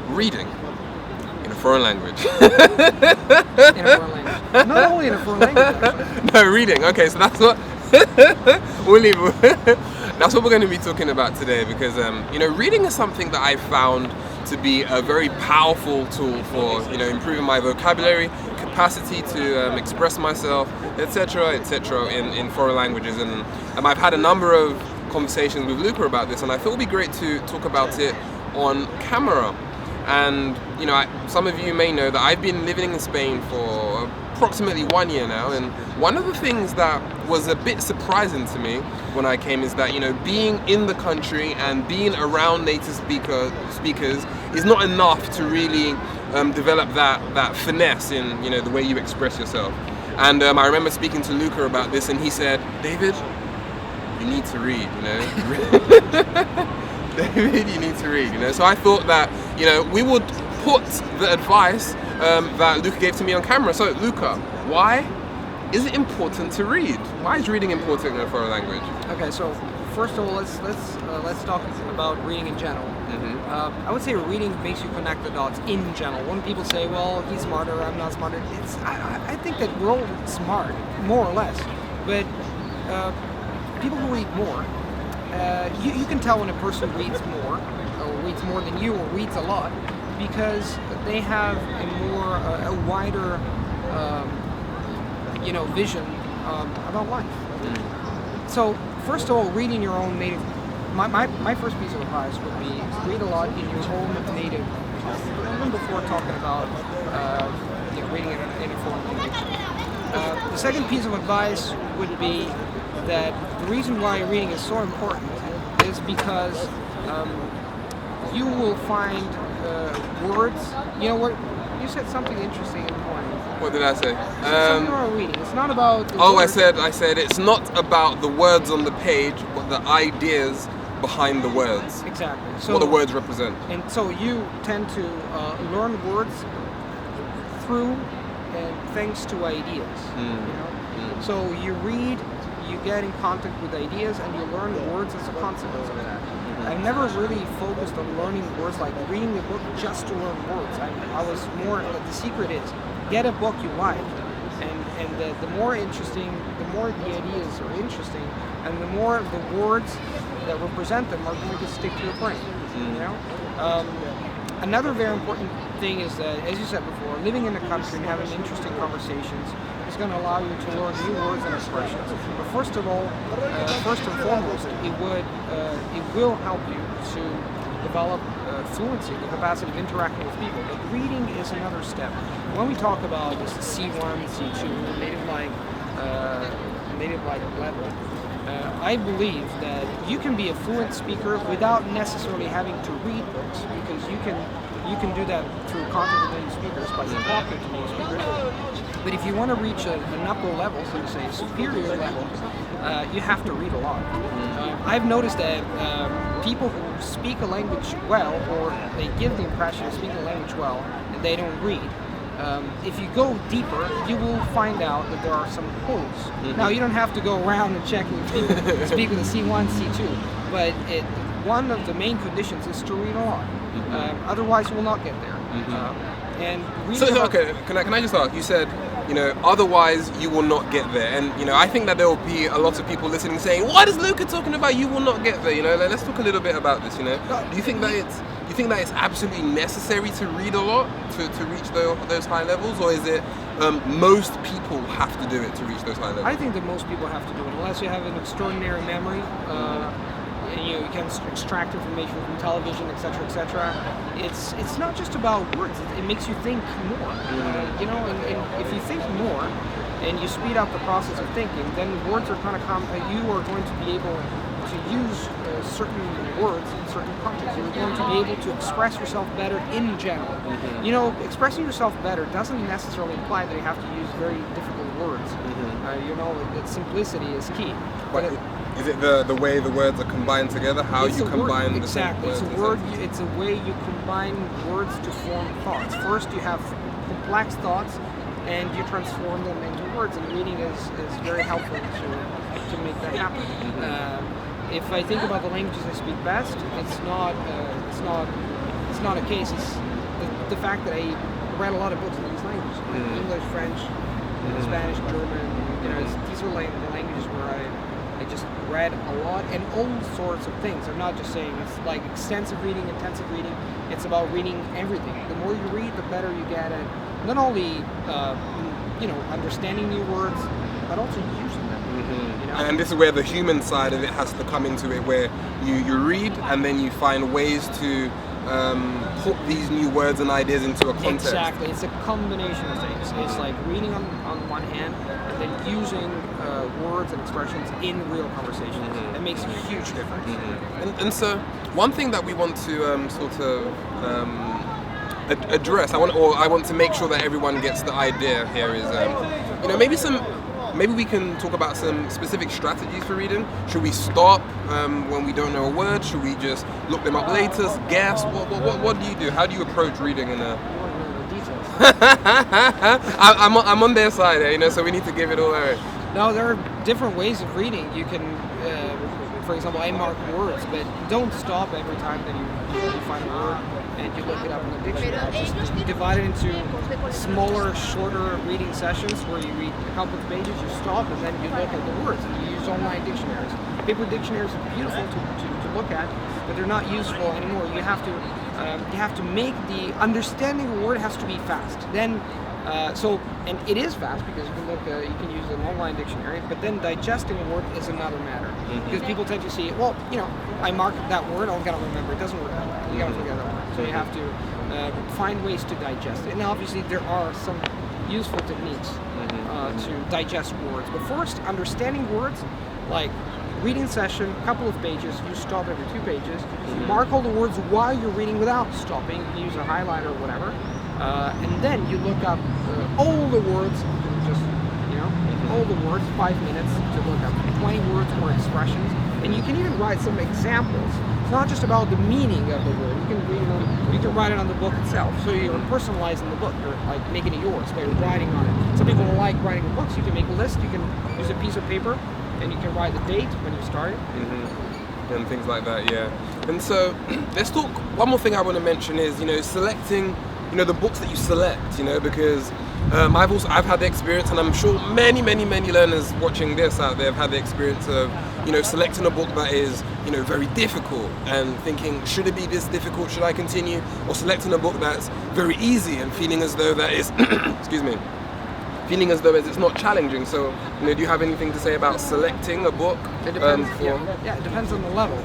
reading in a foreign language. In a foreign language. Not only in a foreign language, actually. No, reading. Okay, so that's what we'll leave. That's what we're going to be talking about today, because reading is something that I found to be a very powerful tool for improving my vocabulary, capacity to express myself, etc., in foreign languages. And I've had a number of conversations with Luca about this, and I thought it would be great to talk about it on camera. And some of you may know that I've been living in Spain for approximately 1 year now, and one of the things that was a bit surprising to me when I came is that being in the country and being around native speakers is not enough to really develop that finesse in the way you express yourself. And I remember speaking to Luca about this, and he said, "David, you need to read, David, you need to read, So I thought that, we would put the advice that Luca gave to me on camera. So Luca, why is it important to read? Why is reading important in a foreign language? Okay, so first of all, let's talk about reading in general. I would say reading makes you connect the dots in general. When people say, "Well, he's smarter, I'm not smarter," I think that we're all smart, more or less. But people who read more, you can tell when a person reads more, or reads more than you, or reads a lot, because they have a wider vision about life. So first of all, reading your own native. My first piece of advice would be read a lot in your own native tongue. Even before talking about reading in a foreign language. The second piece of advice would be that the reason why reading is so important is because you will find words. You said something interesting in the morning. What did I say? Something about reading. It's not about the words. I said it's not about the words on the page, but the ideas behind the words. Exactly. So what the words represent. And so you tend to learn words through and thanks to ideas. So you read, you get in contact with ideas, and you learn words as a consequence of that. I've never really focused on learning words, like reading the book just to learn words. I was more, the secret is, get a book you like, and the more interesting, the more the ideas are interesting, and the more the words that represent them are going to stick to your brain. Another very important thing is that, as you said before, living in the country and having interesting conversations is going to allow you to learn new words and expressions. But first of all, first and foremost, it will help you to develop fluency, the capacity of interacting with people. But reading is another step. When we talk about this C1, C2, native-like level, I believe that you can be a fluent speaker without necessarily having to read books, because you can do that through contact with native speakers by talking to native speakers. But if you want to reach an upper level, so to say, a superior level, you have to read a lot. I've noticed that people who speak a language well, or they give the impression of speaking a language well, and they don't read, if you go deeper, you will find out that there are some holes. Now, you don't have to go around and check with people who speak with a C1, C2, but one of the main conditions is to read a lot. Otherwise, you will not get there. Can I just ask? You said, otherwise you will not get there, and I think that there will be a lot of people listening saying, "What is Luca talking about? You will not get there." Let's talk a little bit about this. Do you think that it's absolutely necessary to read a lot to reach those high levels, or is it most people have to do it to reach those high levels? I think that most people have to do it, unless you have an extraordinary memory. And you can extract information from television, etc., etc. It's not just about words. It makes you think more. And if you think more, and you speed up the process of thinking, then words are going to come. You are going to be able to use certain words in certain contexts. You're going to be able to express yourself better in general. Expressing yourself better doesn't necessarily imply that you have to use very difficult words. That simplicity is key. Is it the way the words are combined together? How you combine the exactly. words? It's a way you combine words to form thoughts. First, you have complex thoughts, and you transform them into words. And reading is very helpful to make that happen. If I think about the languages I speak best, it's not it's not a case. It's the fact that I read a lot of books in these languages, like English, French, Spanish, German. You know, these are like the languages where I just read a lot, and all sorts of things. I'm not just saying it's like extensive reading, intensive reading. It's about reading everything. The more you read, the better you get at not only understanding new words, but also using them. You know? And this is where the human side of it has to come into it, where you read and then you find ways to put these new words and ideas into a context. Exactly, it's a combination of things. It's like reading on one hand and then using words and expressions in real conversations. It makes a huge difference. And so one thing that we want to address, I want to make sure that everyone gets the idea here is, maybe we can talk about some specific strategies for reading. Should we stop when we don't know a word? Should we just look them up later, guess? What do you do? How do you approach reading in a... I'm on their side, so we need to give it all away. No, there are different ways of reading. You can, for example, I mark words, but don't stop every time that you find a word and you look it up in the dictionary. Just divide it into smaller, shorter reading sessions where you read a couple of pages, you stop, and then you look at the words. And you use online dictionaries. Paper dictionaries are beautiful to look at, but they're not useful anymore. You have to make the understanding of a word has to be fast. Then. And it is fast because you can use an online dictionary, but then digesting a word is another matter. Because people tend to see, I marked that word, I've got to remember. It doesn't work that way. You got to forget that word. So you have to find ways to digest it. And obviously there are some useful techniques to digest words. But first, understanding words, like reading session, a couple of pages, you stop every 2 pages, you mark all the words while you're reading without stopping, you use a highlighter or whatever. And then you look up all the words, all the words, 5 minutes to look up 20 words or expressions. And you can even write some examples. It's not just about the meaning of the word. You can write it on the book itself. So you're personalizing the book. You're like making it yours by writing on it. Some people like writing books. You can make a list. You can use a piece of paper and you can write the date when you started. And things like that, yeah. And so let's talk, one more thing I want to mention is, selecting the books that you select, because I've had the experience, and I'm sure many learners watching this out there have had the experience of, selecting a book that is, very difficult and thinking, should it be this difficult? Should I continue? Or selecting a book that's very easy and feeling as though that is, feeling as though it's not challenging. So, do you have anything to say about selecting a book? It depends. It depends on the level.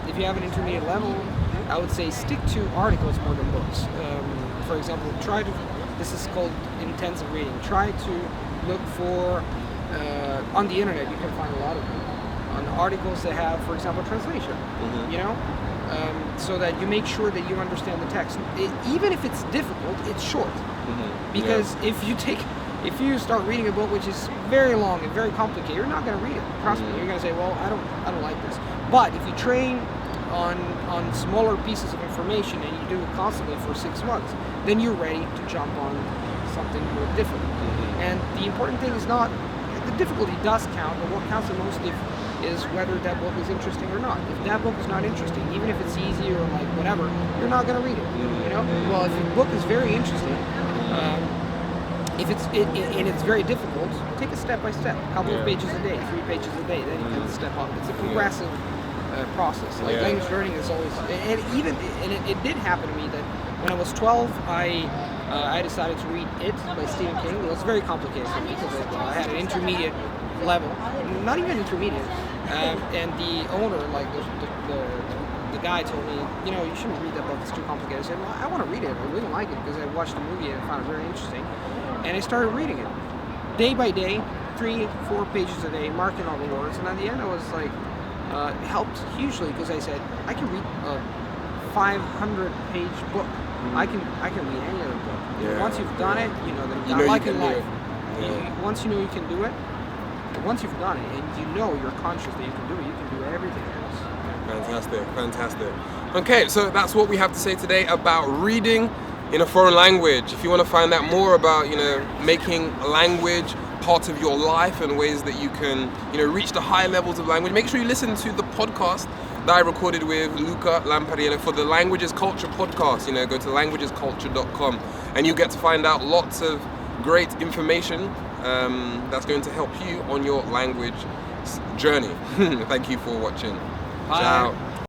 If you have an intermediate level, I would say stick to articles more than books. For example, this is called intensive reading. Try to look for, on the internet, you can find a lot of them, on articles that have, for example, translation, so that you make sure that you understand the text. Even if it's difficult, it's short. Because if you start reading a book which is very long and very complicated, you're not going to read it. Trust me, you're going to say, well, I don't like this. But if you train on smaller pieces of information and you do it constantly for 6 months, then you're ready to jump on something more difficult. And the important thing is not, the difficulty does count, but what counts the most is whether that book is interesting or not. If that book is not interesting, even if it's easy or like whatever, you're not going to read it. Well, if your book is very interesting, if it's very difficult, take it step by step, a couple of pages a day, 3 pages a day, then you can step up. It's a progressive process. Like language learning is always, it did happen to me that when I was 12, I decided to read It by Stephen King. It was very complicated for me because I had an intermediate level, not even intermediate, and the owner, like the guy told me, you shouldn't read that book, it's too complicated. I said, well, I want to read it, I really like it because I watched the movie and I found it very interesting, and I started reading it day by day, 3-4 pages a day, marking all the words, and at the end I was like, it helped hugely because I said, I can read a 500-page book. I can read any other book. Once you've done it, then like in life. Once you know you can do it, once you've done it and you're conscious that you can do it, you can do everything else. Fantastic. Okay, so that's what we have to say today about reading in a foreign language. If you want to find out more about, making language part of your life and ways that you can, reach the high levels of language, make sure you listen to the podcast that I recorded with Luca Lampariello for the Languages Culture podcast. You know, go to languagesculture.com and you get to find out lots of great information that's going to help you on your language journey. Thank you for watching. Bye. Ciao.